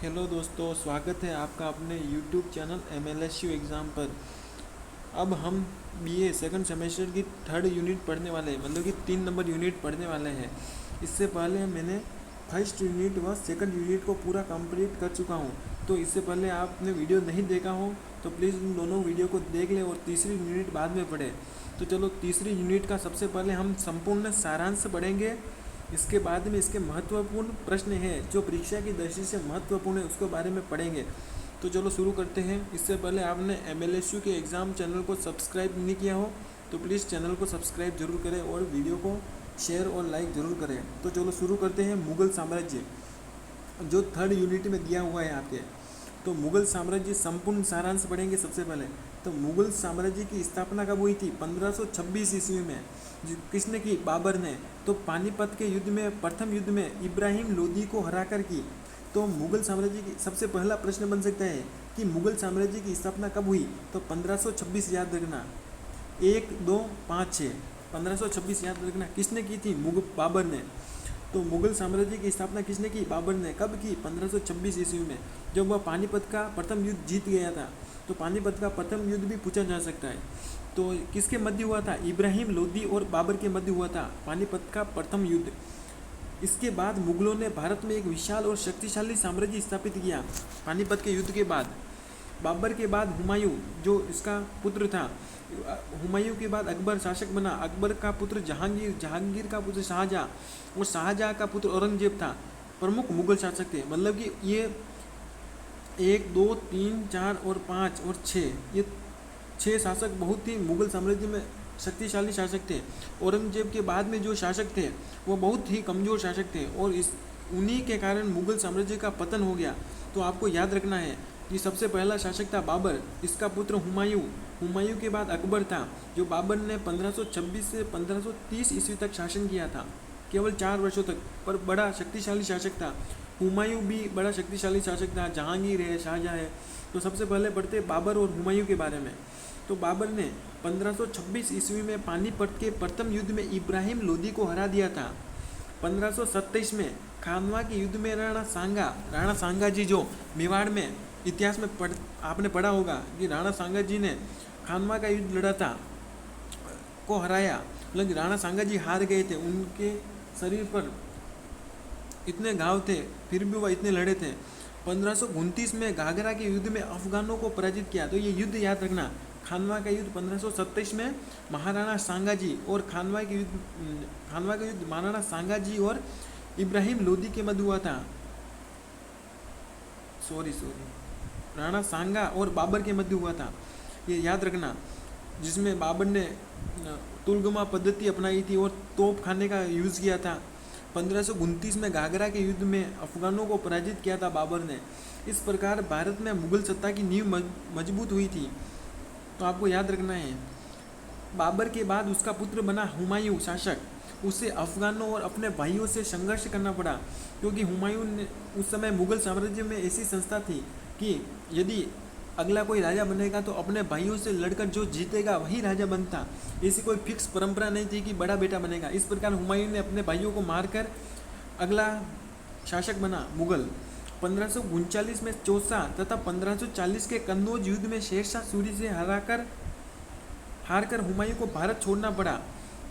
Hello दोस्तों, स्वागत है आपका अपने YouTube चैनल MLSU एग्ज़ाम पर। अब हम BA सेकंड सेमेस्टर की थर्ड यूनिट पढ़ने वाले हैं, मतलब कि 3 नंबर यूनिट पढ़ने वाले हैं। इससे पहले मैंने फर्स्ट यूनिट व सेकंड यूनिट को पूरा कंप्लीट कर चुका हूँ। तो इससे पहले आपने वीडियो नहीं देखा हो तो प्लीज़ उन दोनों वीडियो को देख लें और तीसरी यूनिट बाद में पढ़ें। तो चलो, तीसरी यूनिट का सबसे पहले हम संपूर्ण सारांश पढ़ेंगे। इसके बाद में इसके महत्वपूर्ण प्रश्न हैं जो परीक्षा की दृष्टि से महत्वपूर्ण है, उसके बारे में पढ़ेंगे। तो चलो शुरू करते हैं। इससे पहले आपने MLSU के एग्ज़ाम चैनल को सब्सक्राइब नहीं किया हो तो प्लीज़ चैनल को सब्सक्राइब जरूर करें और वीडियो को शेयर और लाइक ज़रूर करें। तो चलो शुरू करते हैं। मुग़ल साम्राज्य जो थर्ड यूनिट में दिया हुआ है आपके, तो मुग़ल साम्राज्य संपूर्ण सारांश पढ़ेंगे सबसे पहले। तो मुग़ल साम्राज्य की स्थापना कब हुई थी? 1526 ईस्वी में। किसने की? बाबर ने। तो पानीपत के युद्ध में, प्रथम युद्ध में इब्राहिम लोदी को हराकर की। तो मुग़ल साम्राज्य की सबसे पहला प्रश्न बन सकता है कि मुग़ल साम्राज्य की स्थापना कब हुई? तो 1526 याद रखना। 1, 2, 5, 6, 1526 याद रखना। किसने की थी? बाबर ने। तो मुग़ल साम्राज्य की स्थापना किसने की? बाबर ने। कब की? 1526 ईस्वी में, जब वह पानीपत का प्रथम युद्ध जीत गया था। तो पानीपत का प्रथम युद्ध भी पूछा जा सकता है। तो किसके मध्य हुआ था? इब्राहिम लोदी और बाबर के मध्य हुआ था पानीपत का प्रथम युद्ध। इसके बाद मुग़लों ने भारत में एक विशाल और शक्तिशाली साम्राज्य स्थापित किया। पानीपत के युद्ध के बाद बाबर के बाद हुमायूं, जो इसका पुत्र था। हुमायूं के बाद अकबर शासक बना। अकबर का पुत्र जहांगीर, जहांगीर का पुत्र शाहजहाँ और शाहजहाँ का पुत्र औरंगजेब था। प्रमुख मुग़ल शासक थे। मतलब कि ये 1, 2, 3, 4 और 5 और 6, ये 6 शासक बहुत ही मुग़ल साम्राज्य में शक्तिशाली शासक थे। औरंगजेब के बाद में जो शासक थे वो बहुत ही कमज़ोर शासक थे और इस उन्हीं के कारण मुग़ल साम्राज्य का पतन हो गया। तो आपको याद रखना है कि सबसे पहला शासक था बाबर, इसका पुत्र हुमायूं। हुमायूं के बाद अकबर था, जो बाबर ने 1526 से 1530 ईस्वी तक शासन किया था, केवल 4 वर्षों तक, पर बड़ा शक्तिशाली शासक था। हुमायूं भी बड़ा शक्तिशाली शासक था। जहांगीर है, शाहजहाँ है। तो सबसे पहले पढ़ते बाबर और हुमायूं के बारे में। तो बाबर ने 1526 ईस्वी में पानीपत के प्रथम युद्ध में इब्राहिम लोदी को हरा दिया था। 1527 में खानवा के युद्ध में राणा सांगा जी, जो मेवाड़ में इतिहास में आपने पढ़ा होगा कि राणा सांगा जी ने खानवा का युद्ध लड़ा था, को हराया। मतलब राणा सांगा जी हार गए थे, उनके शरीर पर इतने घाव थे फिर भी वह इतने लड़े थे। 1529 में घाघरा के युद्ध में अफगानों को पराजित किया। तो ये युद्ध याद रखना। खानवा का युद्ध 1527 में महाराणा सांगा जी और खानवा का युद्ध महाराणा सांगा जी और इब्राहिम लोदी के मध्य हुआ था। सॉरी, राणा सांगा और बाबर के मध्य हुआ था, ये याद रखना। जिसमें बाबर ने तुलगमा पद्धति अपनाई थी और तोप खाने का यूज़ किया था। 1529 में घाघरा के युद्ध में अफगानों को पराजित किया था बाबर ने। इस प्रकार भारत में मुग़ल सत्ता की नींव मजबूत हुई थी। तो आपको याद रखना है। बाबर के बाद उसका पुत्र बना हुमायूं शासक। उसे अफगानों और अपने भाइयों से संघर्ष करना पड़ा, क्योंकि हुमायूं ने उस समय मुग़ल साम्राज्य में ऐसी संस्था थी कि यदि अगला कोई राजा बनेगा तो अपने भाइयों से लड़कर जो जीतेगा वही राजा बनता। ऐसी कोई फिक्स परंपरा नहीं थी कि बड़ा बेटा बनेगा। इस प्रकार हुमायूं ने अपने भाइयों को मारकर अगला शासक बना मुग़ल। 1539 में चौसा तथा 1540 के कन्नौज युद्ध में शेरशाह सूरी से हारकर हुमायूं को भारत छोड़ना पड़ा।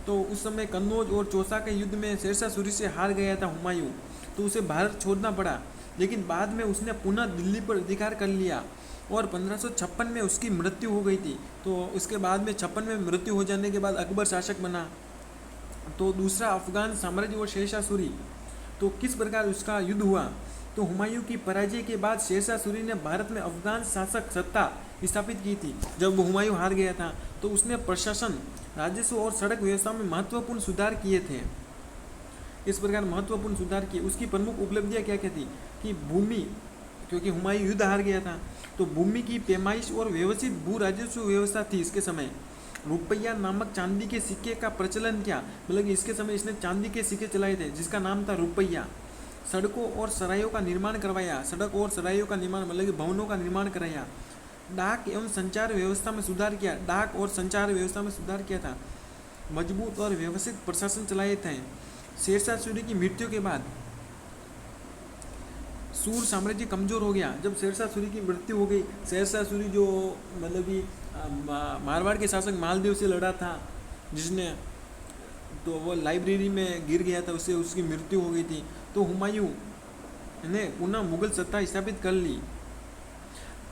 तो उस समय कन्नौज और चौसा के युद्ध में शेरशाह सूरी से हार गया था हुमायूं, तो उसे भारत छोड़ना पड़ा। लेकिन बाद में उसने पुनः दिल्ली पर अधिकार कर लिया और 1556 में उसकी मृत्यु हो गई थी। तो उसके बाद में 56 में मृत्यु हो जाने के बाद अकबर शासक बना। तो दूसरा अफगान साम्राज्य और शेरशाह सूरी, तो किस प्रकार उसका युद्ध हुआ? तो हुमायूं की पराजय के बाद शेरशाह सूरी ने भारत में अफगान शासक सत्ता स्थापित की थी। जब हुमायूं हार गया था तो उसने प्रशासन, राजस्व और सड़क व्यवस्था में महत्वपूर्ण सुधार किए थे। इस प्रकार महत्वपूर्ण सुधार किए। उसकी प्रमुख उपलब्धियां क्या क्या थी? कि भूमि, क्योंकि हुमायूं युद्ध हार गया था, तो भूमि की पैमाइश और व्यवस्थित भू राजस्व व्यवस्था थी इसके समय। रुपया नामक चांदी के सिक्के का प्रचलन किया, मतलब इसके समय इसने चांदी के सिक्के चलाए थे जिसका नाम था रुपया। सड़कों और सरायों का निर्माण करवाया। सड़क और सरायों का निर्माण मतलब कि भवनों का निर्माण कराया। डाक एवं संचार व्यवस्था में सुधार किया। डाक और संचार व्यवस्था में सुधार किया था। मजबूत और व्यवस्थित प्रशासन चलाए थे। शेरशाह सूरी की मृत्यु के बाद सूर साम्राज्य कमज़ोर हो गया। जब शेरशाह सूरी की मृत्यु हो गई, शेरशाह सूरी जो मतलब कि मारवाड़ के शासक मालदेव से लड़ा था, जिसने तो वो लाइब्रेरी में गिर गया था, उससे उसकी मृत्यु हो गई थी। तो हुमायूं ने पुनः मुगल सत्ता स्थापित कर ली।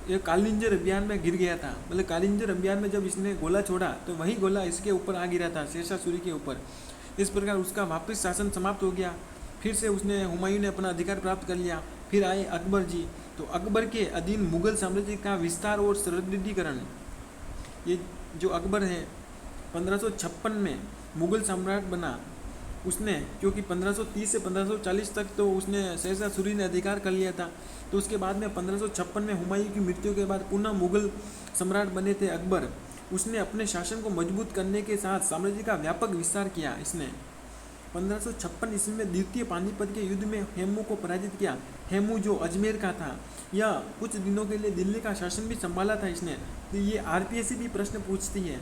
ये कालिंजर अभियान में गिर गया था, मतलब कालिंजर अभियान में जब इसने गोला छोड़ा तो वही गोला इसके ऊपर आ गिरा था, शेरशाह सूरी के ऊपर। इस प्रकार उसका वापस शासन समाप्त हो गया। फिर से उसने हुमायूं ने अपना अधिकार प्राप्त कर लिया। फिर आए अकबर जी। तो अकबर के अधीन मुगल साम्राज्य का विस्तार और सुदृढ़ीकरण, ये जो अकबर है 1556 में मुगल सम्राट बना उसने, क्योंकि 1530 से 1540 तक तो उसने शेरशाह सूरी ने अधिकार कर लिया था। तो उसके बाद में 1556 में हुमायूं की मृत्यु के बाद पुनः मुगल सम्राट बने थे अकबर। उसने अपने शासन को मजबूत करने के साथ साम्राज्य का व्यापक विस्तार किया। इसने 1556 ईस्वी में द्वितीय पानीपत के युद्ध में हेमू को पराजित किया। हेमू जो अजमेर का था, यह कुछ दिनों के लिए दिल्ली का शासन भी संभाला था इसने। तो ये आरपीएससी भी प्रश्न पूछती है।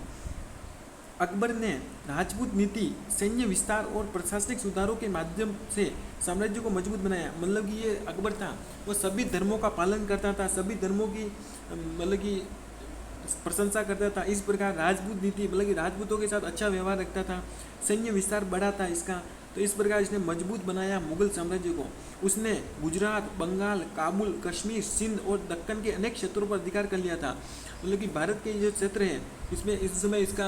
अकबर ने राजपूत नीति, सैन्य विस्तार और प्रशासनिक सुधारों के माध्यम से साम्राज्य को मजबूत बनाया। मतलब कि ये अकबर था, वो सभी धर्मों का पालन करता था, सभी धर्मों की मतलब कि प्रशंसा करता था। इस प्रकार राजपूत नीति, मतलब कि राजपूतों के साथ अच्छा व्यवहार रखता था। सैन्य विस्तार बढ़ा था इसका। तो इस प्रकार इसने मजबूत बनाया मुगल साम्राज्य को। उसने गुजरात, बंगाल, काबुल, कश्मीर, सिंध और दक्कन के अनेक क्षेत्रों पर अधिकार कर लिया था। मतलब कि भारत के जो क्षेत्र है, इसमें इस समय इसका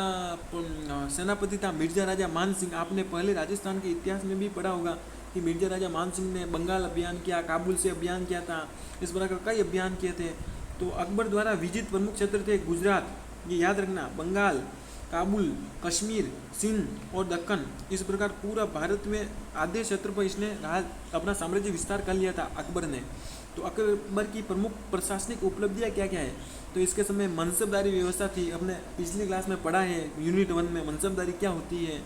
सेनापति था मिर्जा राजा मान सिंह। आपने पहले राजस्थान के इतिहास में भी पढ़ा होगा कि मिर्जा राजा मान सिंह ने बंगाल अभियान किया, काबुल से अभियान किया था, इस प्रकार कई अभियान किए थे। तो अकबर द्वारा विजित प्रमुख क्षेत्र थे गुजरात, ये याद रखना, बंगाल, काबुल, कश्मीर, सिंध और दक्कन। इस प्रकार पूरा भारत में आधे क्षेत्र पर इसने अपना साम्राज्य विस्तार कर लिया था अकबर ने। तो अकबर की प्रमुख प्रशासनिक उपलब्धियां क्या क्या है? तो इसके समय मनसबदारी व्यवस्था थी, अपने पिछली क्लास में पढ़ा है यूनिट 1 में मनसबदारी क्या होती है।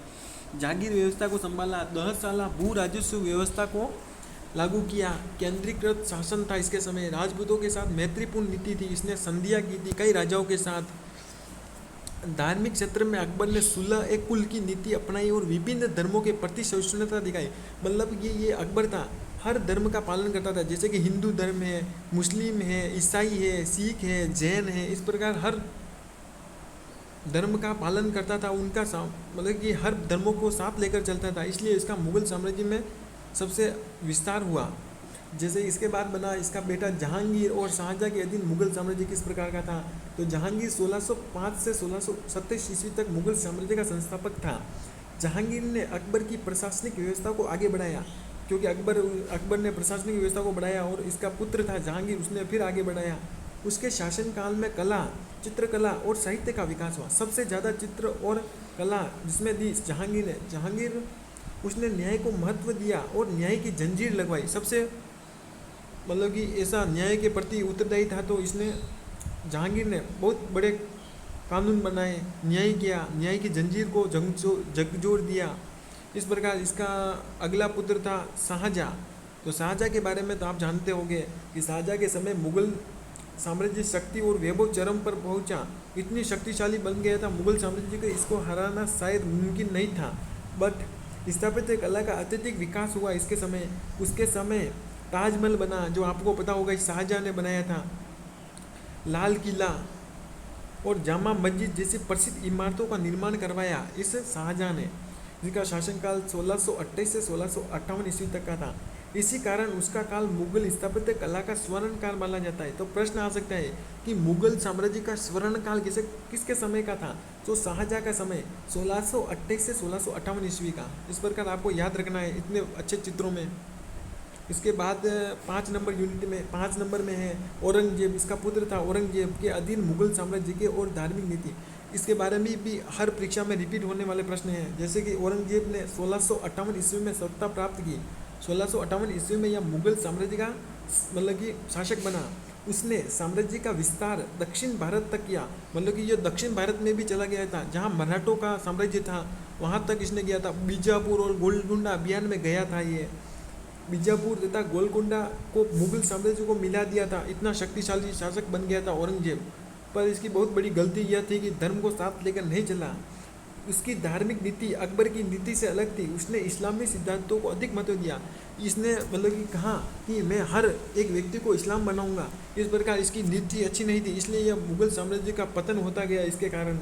जागीर व्यवस्था को संभाला, 10 साल भू राजस्व व्यवस्था को लागू किया, केंद्रीकृत शासन था इसके समय। राजपूतों के साथ मैत्रीपूर्ण नीति थी, इसने संधियां की थी कई राजाओं के साथ। धार्मिक क्षेत्र में अकबर ने सुलह एक कुल की नीति अपनाई और विभिन्न धर्मों के प्रति सहिष्णुता दिखाई। मतलब ये अकबर था, हर धर्म का पालन करता था, जैसे कि हिंदू धर्म है, मुस्लिम है, ईसाई है, सिख है, जैन है, इस प्रकार हर धर्म का पालन करता था। उनका मतलब कि हर धर्मों को साथ लेकर चलता था, इसलिए इसका मुगल साम्राज्य में सबसे विस्तार हुआ। जैसे इसके बाद बना इसका बेटा जहांगीर और शाहजहाँ के अधीन मुगल साम्राज्य किस प्रकार का था। तो जहांगीर 1605 से 1627 ईस्वी तक मुगल साम्राज्य का संस्थापक था। जहांगीर ने अकबर की प्रशासनिक व्यवस्था को आगे बढ़ाया, क्योंकि अकबर ने प्रशासनिक व्यवस्था को बढ़ाया और इसका पुत्र था जहांगीर, उसने फिर आगे बढ़ाया। उसके शासनकाल में कला, चित्रकला और साहित्य का विकास हुआ। सबसे ज़्यादा चित्र और कला जिसमें दी जहांगीर उसने न्याय को महत्व दिया और न्याय की जंजीर लगवाई। सबसे मतलब कि ऐसा न्याय के प्रति उत्तरदायी था, तो इसने जहांगीर ने बहुत बड़े कानून बनाए, न्याय किया, न्याय की जंजीर को झकझोर दिया। इस प्रकार इसका अगला पुत्र था शाहजहाँ। तो शाहजहाँ के बारे में तो आप जानते होंगे कि शाहजहाँ के समय मुगल साम्राज्य शक्ति और वैभव चरम पर पहुंचा, इतनी शक्तिशाली बन गया था मुगल साम्राज्य को, इसको हराना शायद मुमकिन नहीं था। बट स्थापत्य कला का अत्यधिक विकास हुआ इसके समय। उसके समय ताजमहल बना, जो आपको पता होगा शाहजहाँ ने बनाया था। लाल किला और जामा मस्जिद जैसी प्रसिद्ध इमारतों का निर्माण करवाया इस शाहजहाँ ने, जिसका शासनकाल 1628 से 1658 ईस्वी तक का था। इसी कारण उसका काल मुगल स्थापत्य कला का स्वर्ण काल माना जाता है। तो प्रश्न आ सकता है कि मुगल साम्राज्य का स्वर्ण काल किसके समय का था? तो शाहजहाँ का समय 1628 से 1658 ईस्वी का। इस प्रकार आपको याद रखना है इतने अच्छे चित्रों में। इसके बाद 5 नंबर में है औरंगजेब। इसका पुत्र था औरंगजेब के अधीन मुगल साम्राज्य के और धार्मिक नीति। इसके बारे में भी हर परीक्षा में रिपीट होने वाले प्रश्न हैं। जैसे कि औरंगजेब ने 1658 ईस्वी में सत्ता प्राप्त की। 1658 ईस्वी में यह मुगल साम्राज्य का मतलब कि शासक बना। उसने साम्राज्य का विस्तार दक्षिण भारत तक किया, मतलब कि यह दक्षिण भारत में भी चला गया था, जहाँ मराठों का साम्राज्य था वहाँ तक इसने गया था। बीजापुर और गोलकुंडा अभियान में गया था। ये बीजापुर तथा गोलकुंडा को मुगल साम्राज्य को मिला दिया था। इतना शक्तिशाली शासक बन गया था औरंगजेब। पर इसकी बहुत बड़ी गलती यह थी कि धर्म को साथ लेकर नहीं चला। उसकी धार्मिक नीति अकबर की नीति से अलग थी। उसने इस्लामी सिद्धांतों को अधिक महत्व दिया। इसने मतलब कि कहा कि मैं हर एक व्यक्ति को इस्लाम बनाऊंगा। इस प्रकार इसकी नीति अच्छी नहीं थी, इसलिए यह मुगल साम्राज्य का पतन होता गया। इसके कारण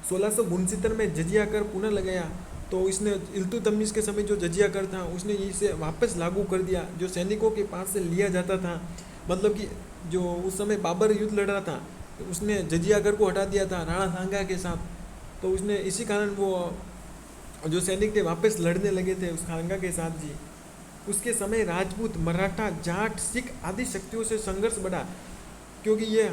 1669 में जजिया कर पुनः लगाया। तो इसने इल्तुतमिश के समय जो जजिया कर था उसने इसे वापस लागू कर दिया, जो सैनिकों के पास से लिया जाता था। मतलब कि जो उस समय बाबर युद्ध लड़ रहा था, तो उसने जजिया कर को हटा दिया था राणा सांगा के साथ। तो उसने इसी कारण वो जो सैनिक थे वापस लड़ने लगे थे उस सांगा के साथ जी। उसके समय राजपूत, मराठा, जाट, सिख आदि शक्तियों से संघर्ष बढ़ा, क्योंकि ये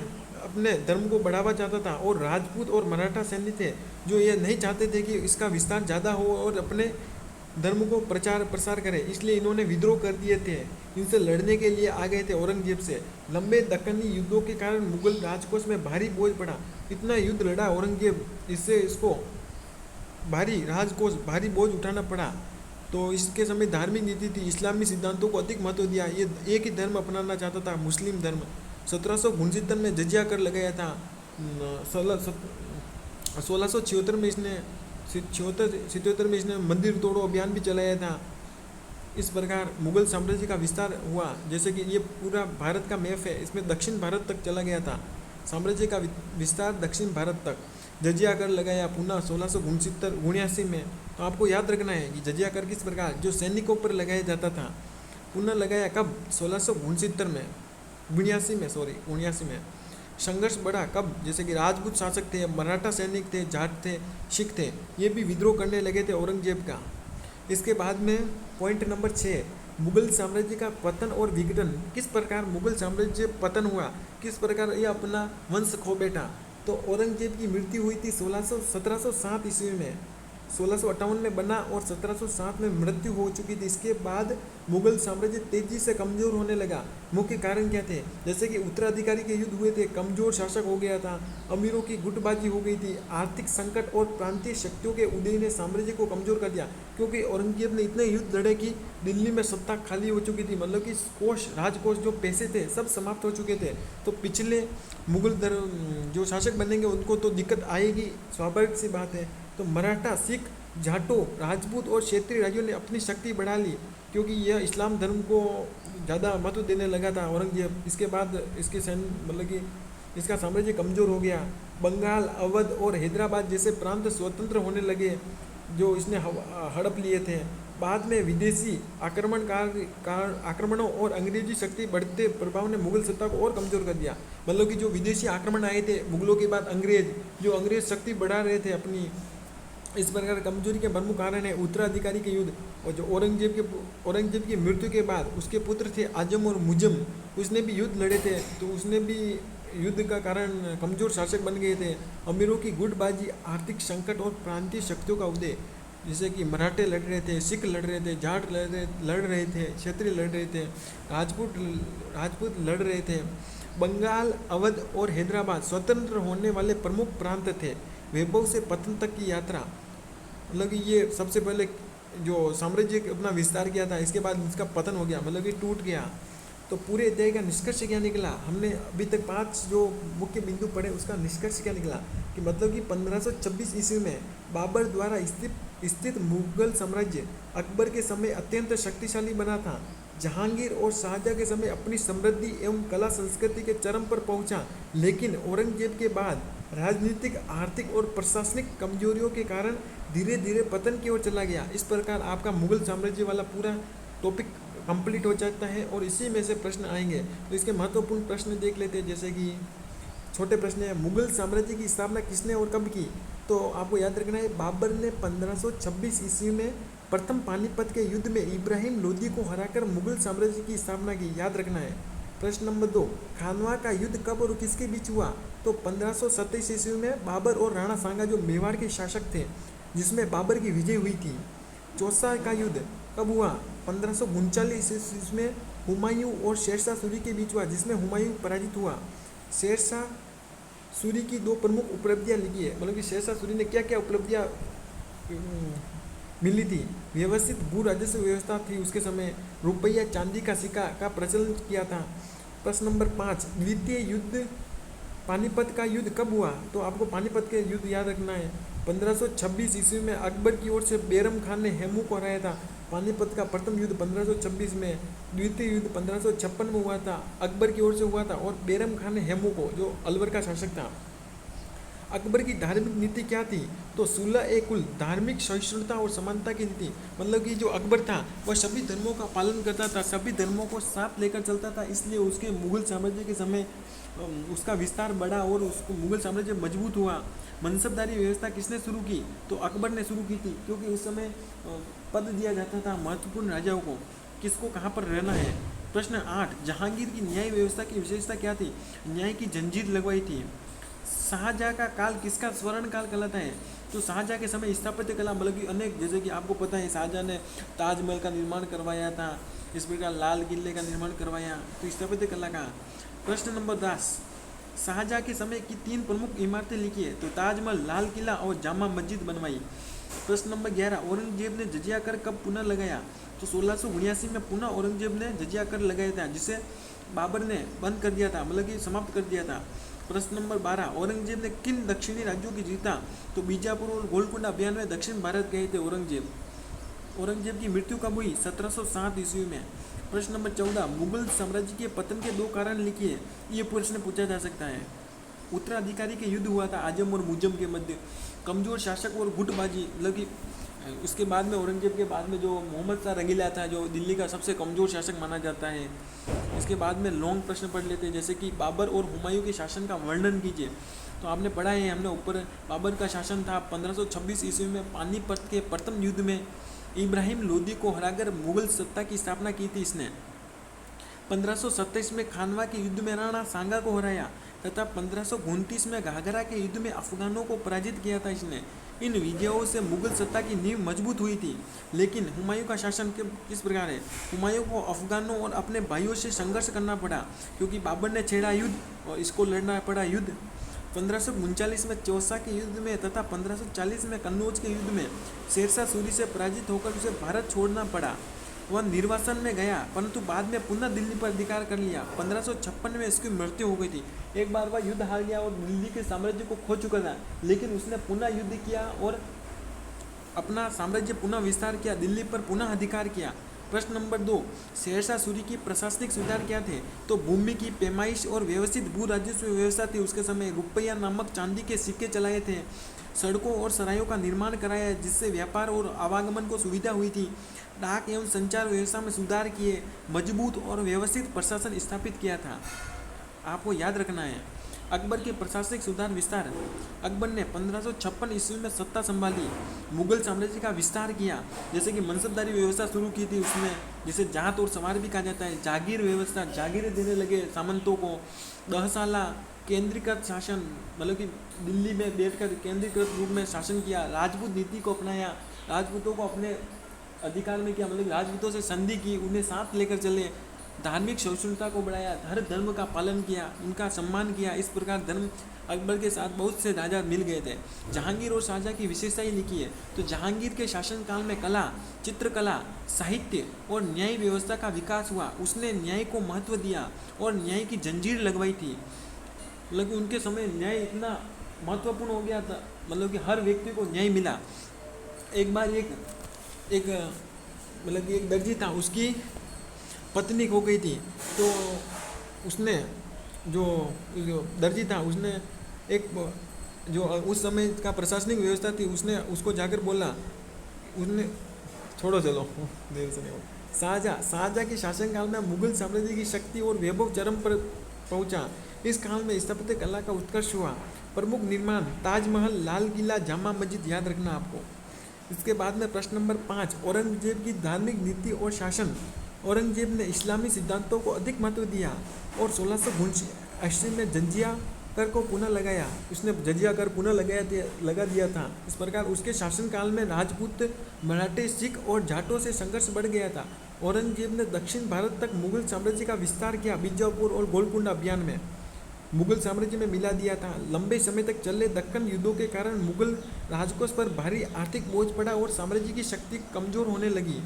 अपने धर्म को बढ़ावा चाहता था। और राजपूत और मराठा सैन्य थे जो ये नहीं चाहते थे कि इसका विस्तार ज़्यादा हो और अपने धर्म को प्रचार प्रसार करे, इसलिए इन्होंने विद्रोह कर दिए थे। इनसे लड़ने के लिए आ गए थे औरंगजेब से। लंबे दक्कनी युद्धों के कारण मुगल राजकोष में भारी बोझ पड़ा। इतना युद्ध लड़ा औरंगजेब, इससे इसको भारी बोझ उठाना पड़ा। तो इसके समय धार्मिक नीति थी, इस्लामी सिद्धांतों को अधिक महत्व दिया। ये एक ही धर्म अपनाना चाहता था, मुस्लिम धर्म। 1769 में जजिया कर लगाया था। 1676 में इसने 77 में इसने मंदिर तोड़ो अभियान भी चलाया था। इस प्रकार मुगल साम्राज्य का विस्तार हुआ। जैसे कि ये पूरा भारत का मैप है, इसमें दक्षिण भारत तक चला गया था साम्राज्य का विस्तार, दक्षिण भारत तक। जजिया कर लगाया पुनः 1669 में। तो आपको याद रखना है कि जजिया कर किस प्रकार जो सैनिकों पर लगाया जाता था, पुनः लगाया कब? 1669 में, 79 में। संघर्ष बढ़ा कब? जैसे कि राजपूत शासक थे, मराठा सैनिक थे, जाट थे, सिख थे, ये भी विद्रोह करने लगे थे औरंगजेब का। इसके बाद में पॉइंट नंबर 6, मुगल साम्राज्य का पतन और विघटन। किस प्रकार मुगल साम्राज्य पतन हुआ, किस प्रकार ये अपना वंश खो बैठा। तो औरंगजेब की मृत्यु हुई थी 1707 ईस्वी में। 1658 में बना और 1707 में मृत्यु हो चुकी थी। इसके बाद मुगल साम्राज्य तेजी से कमजोर होने लगा। मुख्य कारण क्या थे? जैसे कि उत्तराधिकारी के युद्ध हुए थे, कमजोर शासक हो गया था, अमीरों की गुटबाजी हो गई थी, आर्थिक संकट और प्रांतीय शक्तियों के उदय ने साम्राज्य को कमजोर कर दिया। क्योंकि औरंगजेब ने इतने युद्ध लड़े कि दिल्ली में सत्ता खाली हो चुकी थी। मतलब कि राजकोष जो पैसे थे सब समाप्त हो चुके थे। तो पिछले मुगल जो शासक बनेंगे उनको तो दिक्कत आएगी, स्वाभाविक सी बात है। तो मराठा, सिख, जाटों, राजपूत और क्षेत्रीय राज्यों ने अपनी शक्ति बढ़ा ली, क्योंकि यह इस्लाम धर्म को ज़्यादा महत्व देने लगा था औरंगजेब। इसके बाद इसके मतलब कि इसका साम्राज्य कमज़ोर हो गया। बंगाल, अवध और हैदराबाद जैसे प्रांत स्वतंत्र होने लगे जो इसने हड़प लिए थे। बाद में विदेशी आक्रमणों और अंग्रेजी शक्ति बढ़ते प्रभाव ने मुगल सत्ता को और कमज़ोर कर दिया। मतलब कि जो विदेशी आक्रमण आए थे मुगलों के बाद, अंग्रेज शक्ति बढ़ा रहे थे अपनी। इस प्रकार कमजोरी के प्रमुख कारण है उत्तराधिकारी के युद्ध। और जो औरंगजेब की मृत्यु के बाद उसके पुत्र थे आजम और मुजम, उसने भी युद्ध लड़े थे। तो उसने भी युद्ध का कारण कमजोर शासक बन गए थे। अमीरों की गुटबाजी, आर्थिक संकट और प्रांतीय शक्तियों का उदय, जैसे कि मराठे लड़ रहे थे, सिख लड़ रहे थे, जाट लड़ रहे थे, क्षत्रिय लड़ रहे थे, राजपूत लड़ रहे थे। बंगाल, अवध और हैदराबाद स्वतंत्र होने वाले प्रमुख प्रांत थे। वैभव से पतन तक की यात्रा, मतलब कि ये सबसे पहले जो साम्राज्य अपना विस्तार किया था, इसके बाद इसका पतन हो गया, मतलब कि टूट गया। तो पूरे अध्याय का निष्कर्ष क्या निकला? हमने अभी तक 5 जो मुख्य बिंदु पढ़े उसका निष्कर्ष क्या निकला कि मतलब कि 1526 ईस्वी में बाबर द्वारा स्थित मुगल साम्राज्य अकबर के समय अत्यंत शक्तिशाली बना था। जहांगीर और शाहजहां के समय अपनी समृद्धि एवं कला संस्कृति के चरम पर पहुंचा, लेकिन औरंगजेब के बाद राजनीतिक, आर्थिक और प्रशासनिक कमजोरियों के कारण धीरे धीरे पतन की ओर चला गया। इस प्रकार आपका मुगल साम्राज्य वाला पूरा टॉपिक कंप्लीट हो जाता है और इसी में से प्रश्न आएंगे। तो इसके महत्वपूर्ण प्रश्न देख लेते हैं। जैसे कि छोटे प्रश्न है, मुगल साम्राज्य की स्थापना किसने और कब की? तो आपको याद रखना है, बाबर ने 1526 ईस्वी में प्रथम पानीपत के युद्ध में इब्राहिम लोदी को हराकर मुगल साम्राज्य की स्थापना की, याद रखना है। प्रश्न नंबर 2, खानवा का युद्ध कब और किसके बीच हुआ? तो 1527 ईस्वी में बाबर और राणा सांगा जो मेवाड़ के शासक थे, जिसमें बाबर की विजय हुई थी। चौसा का युद्ध कब हुआ? 1539 ईस्वी में हुमायूं और शेरशाह सूरी के बीच हुआ, जिसमें हुमायूं पराजित हुआ। शेरशाह सूरी की 2 प्रमुख उपलब्धियां लिखी है, मतलब कि शेरशाह सूरी ने क्या क्या उपलब्धियां मिली थी? व्यवस्थित भू राजस्व व्यवस्था थी उसके समय, रुपया चांदी का सिक्का का प्रचलन किया था। प्रश्न नंबर 5, द्वितीय युद्ध पानीपत का युद्ध कब हुआ? तो आपको पानीपत के युद्ध याद रखना है। 1526 ईस्वी में अकबर की ओर से बैरम खान ने हेमू को हराया था। पानीपत का प्रथम युद्ध 1526 में, द्वितीय युद्ध 1556 में हुआ था, अकबर की ओर से हुआ था, और बैरम खान ने हेमू को, जो अलवर का शासक था। अकबर की धार्मिक नीति क्या थी? तो सुलह ए कुल, धार्मिक सहिष्णुता और समानता की नीति। मतलब कि जो अकबर था वह सभी धर्मों का पालन करता था, सभी धर्मों को साथ लेकर चलता था, इसलिए उसके मुगल साम्राज्य के समय उसका विस्तार बढ़ा और उसको मुगल साम्राज्य मजबूत हुआ। मनसबदारी व्यवस्था किसने शुरू की? तो अकबर ने शुरू की थी, क्योंकि उस समय पद दिया जाता था महत्वपूर्ण राजाओं को, किसको कहाँ पर रहना है। प्रश्न 8, जहांगीर की न्याय व्यवस्था की विशेषता क्या थी? न्याय की जंजीर लगवाई थी। शाहजहाँ का काल किसका स्वर्ण काल कहलाता है? तो शाहजहाँ के समय स्थापत्य कला, मतलब कि अनेक, जैसे कि आपको पता है शाहजहाँ ने ताजमहल का निर्माण करवाया था, इस प्रकार लाल किले का निर्माण करवाया, तो स्थापत्य कला का। प्रश्न नंबर 10, शाहजहाँ के समय की 3 प्रमुख इमारतें लिखी है? तो ताजमहल, लाल किला और जामा मस्जिद बनवाई। प्रश्न नंबर 11, औरंगजेब ने जजिया कर कब पुनः लगाया? तो 1679 में पुनः औरंगजेब ने जजिया कर लगाया था, जिसे बाबर ने बंद कर दिया था, मतलब कि समाप्त कर दिया था। प्रश्न नंबर 12, औरंगजेब ने किन दक्षिणी राज्यों की जीता? तो बीजापुर और गोलकुंडा अभियान में दक्षिण भारत गए थे औरंगजेब। औरंगजेब की मृत्यु कब हुई? 1707 ईस्वी में। प्रश्न नंबर 14, मुगल साम्राज्य के पतन के 2 कारण लिखिए। ये प्रश्न पूछा जा सकता है। उत्तराधिकारी के युद्ध हुआ था आजम और मुजम के मध्य, कमजोर शासक और गुटबाजी, मतलब कि उसके बाद में औरंगजेब के बाद में जो मोहम्मद शाह रंगीला था, जो दिल्ली का सबसे कमज़ोर शासक माना जाता है। इसके बाद में लॉन्ग प्रश्न पढ़ लेते हैं, जैसे कि बाबर और हुमायूं के शासन का वर्णन कीजिए। तो आपने पढ़ा है हमने ऊपर, बाबर का शासन था 1526 ईस्वी में, पानीपत के प्रथम युद्ध में इब्राहिम लोदी को हराकर मुगल सत्ता की स्थापना की थी इसने। 1527 में खानवा के युद्ध में राणा सांगा को हराया, तथा 1529 में घाघरा के युद्ध में अफगानों को पराजित किया था इसने। इन विजयों से मुगल सत्ता की नींव मजबूत हुई थी। लेकिन हुमायूं का शासन किस प्रकार है? हुमायूं को अफगानों और अपने भाइयों से संघर्ष करना पड़ा, क्योंकि बाबर ने छेड़ा युद्ध और इसको लड़ना पड़ा युद्ध। 1539 में चौसा के युद्ध में तथा 1540 में कन्नौज के युद्ध में शेरशाह सूरी से पराजित होकर उसे भारत छोड़ना पड़ा। वह निर्वासन में गया, परंतु बाद में पुनः दिल्ली पर अधिकार कर लिया। 1556 में इसकी मृत्यु हो गई थी। एक बार वह युद्ध हार गया और दिल्ली के साम्राज्य को खो चुका था, लेकिन उसने पुनः युद्ध किया और अपना साम्राज्य पुनः विस्तार किया, दिल्ली पर पुनः अधिकार किया। प्रश्न नंबर 2, शेरशाह सूरी की प्रशासनिक सुधार क्या थे? तो भूमि की पैमाइश और व्यवस्थित भू राजस्व व्यवस्था थी उसके समय। रुपया नामक चांदी के सिक्के चलाए थे, सड़कों और सरायों का निर्माण कराया, जिससे व्यापार और आवागमन को सुविधा हुई थी। डाक एवं संचार व्यवस्था में सुधार किए, मजबूत और व्यवस्थित प्रशासन स्थापित किया था। आपको याद रखना है अकबर के प्रशासनिक सुधार विस्तार। अकबर ने 1556 ईस्वी में सत्ता संभाली, मुगल साम्राज्य का विस्तार किया, जैसे कि मनसबदारी व्यवस्था शुरू की थी उसमें, जिसे जात और सवार भी कहा जाता है। जागीर व्यवस्था, जागीरें देने लगे सामंतों को। 10 साल केंद्रीकृत शासन, मतलब कि दिल्ली में बैठकर केंद्रीकृत रूप में शासन किया। राजपूत नीति को अपनाया, राजपूतों को अपने अधिकार में किया, मतलब राजपूतों से संधि की, उन्हें साथ लेकर चले। धार्मिक सहिष्णुता को बढ़ाया, हर धर्म का पालन किया, उनका सम्मान किया। इस प्रकार धर्म अकबर के साथ बहुत से राजा मिल गए थे। जहांगीर और शाहजहाँ की विशेषता ही लिखी है। तो जहांगीर के शासनकाल में कला, चित्रकला, साहित्य और न्याय व्यवस्था का विकास हुआ। उसने न्याय को महत्व दिया और न्याय की जंजीर लगवाई थी। मतलब कि उनके समय न्याय इतना महत्वपूर्ण हो गया था, मतलब कि हर व्यक्ति को न्याय मिला। एक बार एक मतलब कि एक दर्जी था, उसकी पत्नी हो गई थी, तो उसने जो दर्जी था उसने एक जो उस समय का प्रशासनिक व्यवस्था थी, उसने उसको जाकर बोला, उसने छोड़ो चलो देर से नहीं हो। शाहजहाँ के शासनकाल में मुगल साम्राज्य की शक्ति और वैभव चरम पर पहुंचा। इस काल में स्थापत्य कला का उत्कर्ष हुआ। प्रमुख निर्माण ताजमहल, लाल किला, जामा मस्जिद याद रखना आपको। इसके बाद में प्रश्न नंबर 5, औरंगजेब की धार्मिक नीति और शासन। औरंगजेब ने इस्लामी सिद्धांतों को अधिक महत्व दिया और 1680 में जजिया कर को पुनः लगाया। उसने जजिया कर पुनः लगा दिया था। इस प्रकार उसके शासनकाल में राजपूत, मराठे, सिख और जाटों से संघर्ष बढ़ गया था। औरंगजेब ने दक्षिण भारत तक मुगल साम्राज्य का विस्तार किया। बीजापुर और गोलकुंडा अभियान में मुगल साम्राज्य में मिला दिया था। लंबे समय तक चले दक्कन युद्धों के कारण मुगल राजकोष पर भारी आर्थिक बोझ पड़ा और साम्राज्य की शक्ति कमजोर होने लगी।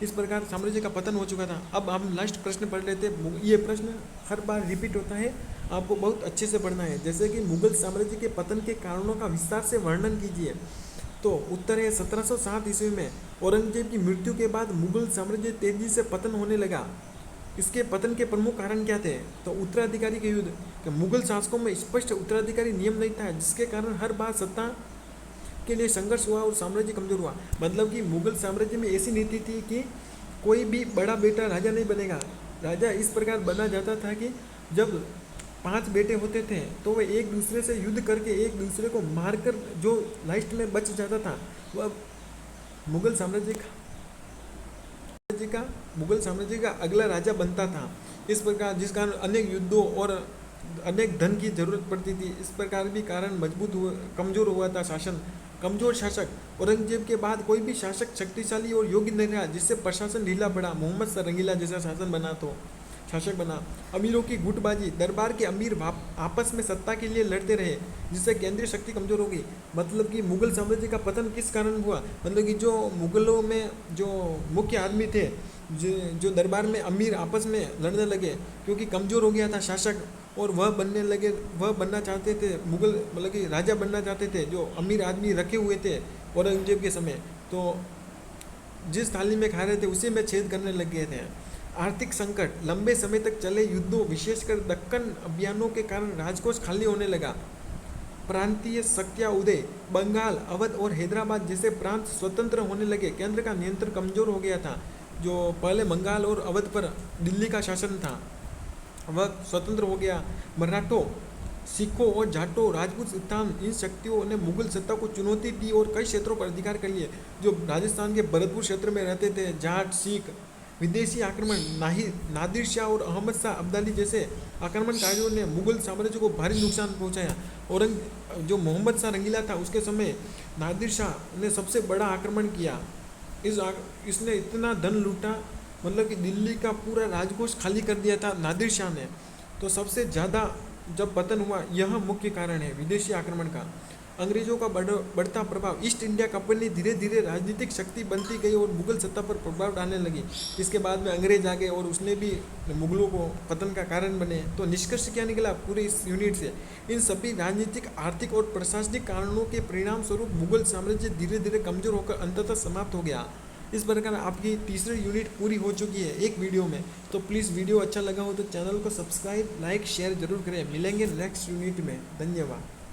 इस प्रकार साम्राज्य का पतन हो चुका था। अब हम लास्ट प्रश्न पढ़ लेते हैं। ये प्रश्न हर बार रिपीट होता है, आपको बहुत अच्छे से पढ़ना है। जैसे कि मुगल साम्राज्य के पतन के कारणों का विस्तार से वर्णन कीजिए। तो उत्तर है 1707 ईस्वी में औरंगजेब की मृत्यु के बाद मुगल साम्राज्य तेजी से पतन होने लगा। इसके पतन के प्रमुख कारण क्या थे? तो उत्तराधिकारी के युद्ध। कि मुगल शासकों में स्पष्ट उत्तराधिकारी नियम नहीं था, जिसके कारण हर बार सत्ता के लिए संघर्ष हुआ और साम्राज्य कमजोर हुआ। मतलब कि मुगल साम्राज्य में ऐसी नीति थी कि कोई भी बड़ा बेटा राजा नहीं बनेगा। राजा इस प्रकार बना जाता था कि जब 5 बेटे होते थे तो वे एक दूसरे से युद्ध करके एक दूसरे को मारकर जो लास्ट में बच जाता था वह मुगल साम्राज्य का अगला राजा बनता था। इस प्रकार जिस कारण अनेक युद्धों और अनेक धन की जरूरत पड़ती थी। इस प्रकार भी कारण कमजोर हुआ था शासन। कमजोर शासक। औरंगजेब के बाद कोई भी शासक शक्तिशाली और योग्य नहीं रहा, जिससे प्रशासन ढीला पड़ा। मोहम्मद शाह रंगीला जैसा शासक बना। अमीरों की गुटबाजी। दरबार के अमीर आपस में सत्ता के लिए लड़ते रहे, जिससे केंद्रीय शक्ति कमजोर हो गई। मतलब कि मुगल साम्राज्य का पतन किस कारण हुआ? मतलब कि जो मुगलों में जो मुख्य आदमी थे, जो दरबार में अमीर आपस में लड़ने लगे, क्योंकि कमजोर हो गया था शासक और वह बनना चाहते थे मुगल, मतलब कि राजा बनना चाहते थे। जो अमीर आदमी रखे हुए थे औरंगजेब के समय, तो जिस थाली में खा रहे थे उसी में छेद करने लग गए थे। आर्थिक संकट। लंबे समय तक चले युद्धों, विशेषकर दक्कन अभियानों के कारण राजकोष खाली होने लगा। प्रांतीय शक्तियां उदय। बंगाल, अवध और हैदराबाद जैसे प्रांत स्वतंत्र होने लगे। केंद्र का नियंत्रण कमजोर हो गया था। जो पहले बंगाल और अवध पर दिल्ली का शासन था वह स्वतंत्र हो गया। मराठों, सिखों और जाटों, राजपूत उत्थान, इन शक्तियों ने मुगल सत्ता को चुनौती दी और कई क्षेत्रों पर अधिकार कर लिए। जो राजस्थान के भरतपुर क्षेत्र में रहते थे जाट, सिख। विदेशी आक्रमण। नादिर शाह और अहमद शाह अब्दाली जैसे आक्रमणकारियों ने मुगल साम्राज्य को भारी नुकसान पहुंचाया। जो मोहम्मद शाह रंगीला था उसके समय नादिर शाह ने सबसे बड़ा आक्रमण किया। इसने इतना धन लूटा, मतलब कि दिल्ली का पूरा राजकोष खाली कर दिया था नादिर शाह ने। तो सबसे ज़्यादा जब पतन हुआ, यह मुख्य कारण है विदेशी आक्रमण का। अंग्रेजों का बढ़ता प्रभाव। ईस्ट इंडिया कंपनी धीरे धीरे राजनीतिक शक्ति बनती गई और मुगल सत्ता पर प्रभाव डालने लगी। इसके बाद में अंग्रेज आ गए और उसने भी मुगलों को पतन का कारण बने। तो निष्कर्ष क्या निकला पूरे इस यूनिट से? इन सभी राजनीतिक, आर्थिक और प्रशासनिक कारणों के परिणाम स्वरूप मुगल साम्राज्य धीरे धीरे कमजोर होकर अंततः समाप्त हो गया। इस प्रकार आपकी तीसरी यूनिट पूरी हो चुकी है एक वीडियो में। तो प्लीज़ वीडियो अच्छा लगा हो तो चैनल को सब्सक्राइब, लाइक, शेयर जरूर करें। मिलेंगे नेक्स्ट यूनिट में। धन्यवाद।